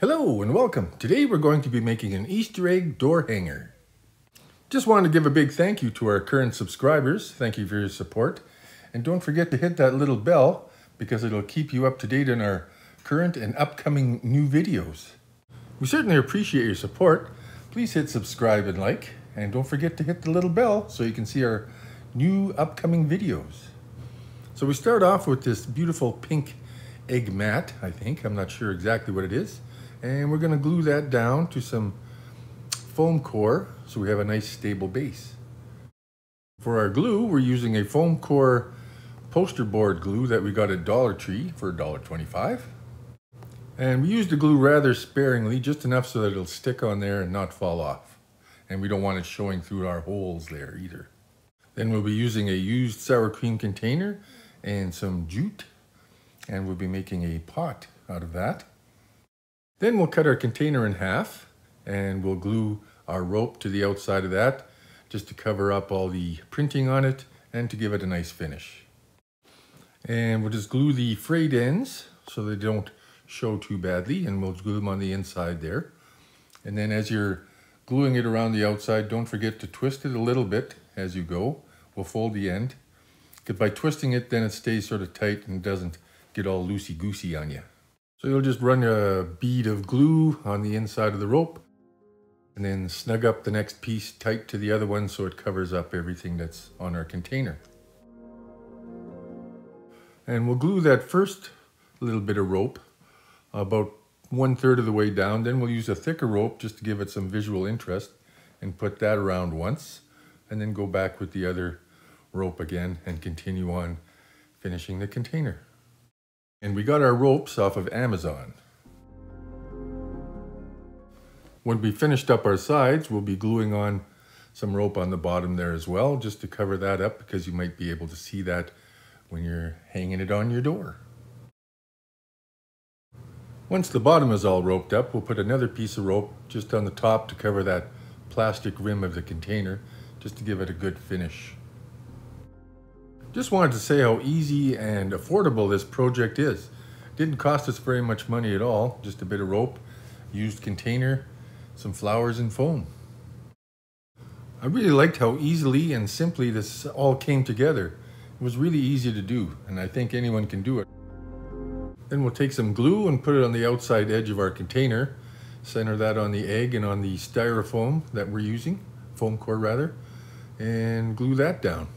Hello and welcome. Today we're going to be making an Easter egg door hanger. Just wanted to give a big thank you to our current subscribers. Thank you for your support. And don't forget to hit that little bell because it'll keep you up to date on our current and upcoming new videos. We certainly appreciate your support. Please hit subscribe and like. And don't forget to hit the little bell so you can see our new upcoming videos. So we start off with this beautiful pink egg mat, I think. I'm not sure exactly what it is. And we're going to glue that down to some foam core so we have a nice stable base. For our glue, we're using a foam core poster board glue that we got at Dollar Tree for $1.25. And we used the glue rather sparingly, just enough so that it'll stick on there and not fall off. And we don't want it showing through our holes there either. Then we'll be using a used sour cream container and some jute. And we'll be making a pot out of that. Then we'll cut our container in half and we'll glue our rope to the outside of that just to cover up all the printing on it and to give it a nice finish. And we'll just glue the frayed ends so they don't show too badly, and we'll glue them on the inside there. And then as you're gluing it around the outside, don't forget to twist it a little bit as you go. We'll fold the end, because by twisting it then it stays sort of tight and doesn't get all loosey-goosey on you. So you'll just run a bead of glue on the inside of the rope and then snug up the next piece tight to the other one so it covers up everything that's on our container. And we'll glue that first little bit of rope about 1/3 of the way down. Then we'll use a thicker rope just to give it some visual interest and put that around once, and then go back with the other rope again and continue on finishing the container. And we got our ropes off of Amazon. When we finished up our sides, we'll be gluing on some rope on the bottom there as well, just to cover that up, because you might be able to see that when you're hanging it on your door. Once the bottom is all roped up, we'll put another piece of rope just on the top to cover that plastic rim of the container, just to give it a good finish. Just wanted to say how easy and affordable this project is. Didn't cost us very much money at all, just a bit of rope, used container, some flowers and foam. I really liked how easily and simply this all came together. It was really easy to do, and I think anyone can do it. Then we'll take some glue and put it on the outside edge of our container, center that on the egg and on the styrofoam that we're using, foam core rather, and glue that down.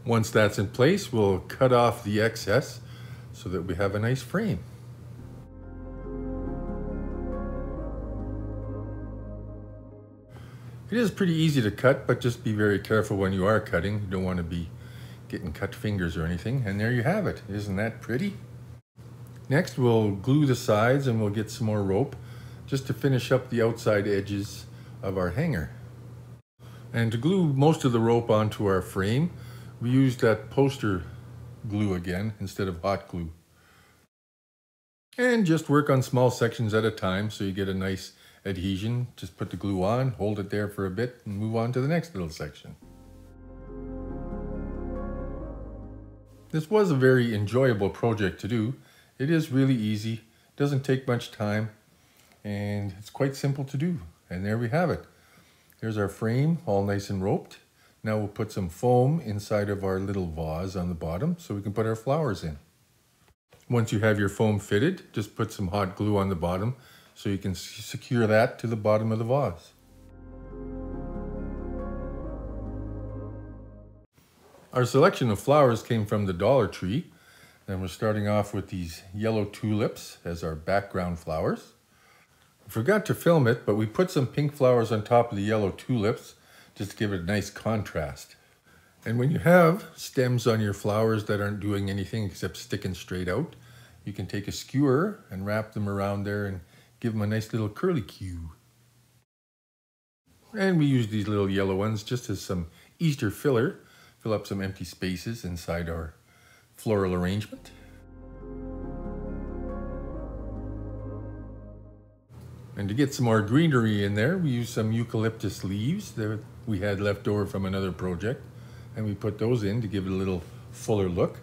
Once that's in place, we'll cut off the excess so that we have a nice frame. It is pretty easy to cut, but just be very careful when you are cutting. You don't want to be getting cut fingers or anything. And there you have it. Isn't that pretty? Next, we'll glue the sides and we'll get some more rope just to finish up the outside edges of our hanger. And to glue most of the rope onto our frame, we used that poster glue again instead of hot glue. And just work on small sections at a time so you get a nice adhesion. Just put the glue on, hold it there for a bit, and move on to the next little section. This was a very enjoyable project to do. It is really easy, doesn't take much time, and it's quite simple to do. And there we have it. Here's our frame, all nice and roped. Now we'll put some foam inside of our little vase on the bottom so we can put our flowers in. Once you have your foam fitted, just put some hot glue on the bottom so you can secure that to the bottom of the vase. Our selection of flowers came from the Dollar Tree, and we're starting off with these yellow tulips as our background flowers. I forgot to film it, but we put some pink flowers on top of the yellow tulips just to give it a nice contrast. And when you have stems on your flowers that aren't doing anything except sticking straight out, you can take a skewer and wrap them around there and give them a nice little curlicue. And we use these little yellow ones just as some Easter filler, fill up some empty spaces inside our floral arrangement. And to get some more greenery in there, we used some eucalyptus leaves that we had left over from another project, and we put those in to give it a little fuller look.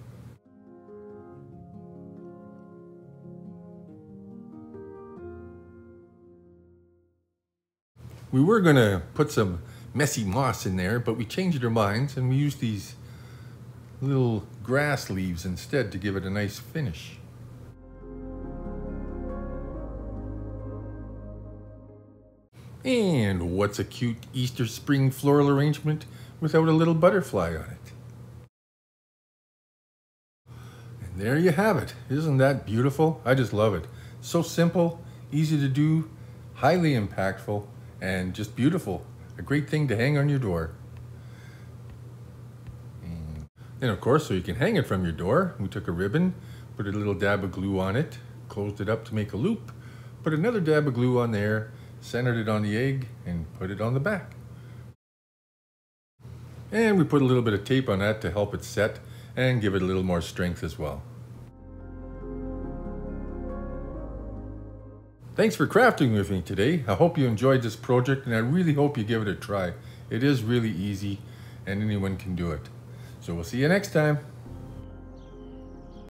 We were going to put some messy moss in there, but we changed our minds and we used these little grass leaves instead to give it a nice finish. And what's a cute Easter spring floral arrangement without a little butterfly on it? And there you have it. Isn't that beautiful? I just love it. So simple, easy to do, highly impactful, and just beautiful. A great thing to hang on your door. And of course, so you can hang it from your door, we took a ribbon, put a little dab of glue on it, closed it up to make a loop, put another dab of glue on there, centered it on the egg, and put it on the back. And we put a little bit of tape on that to help it set and give it a little more strength as well. Thanks for crafting with me today. I hope you enjoyed this project, and I really hope you give it a try. It is really easy and anyone can do it. So we'll see you next time.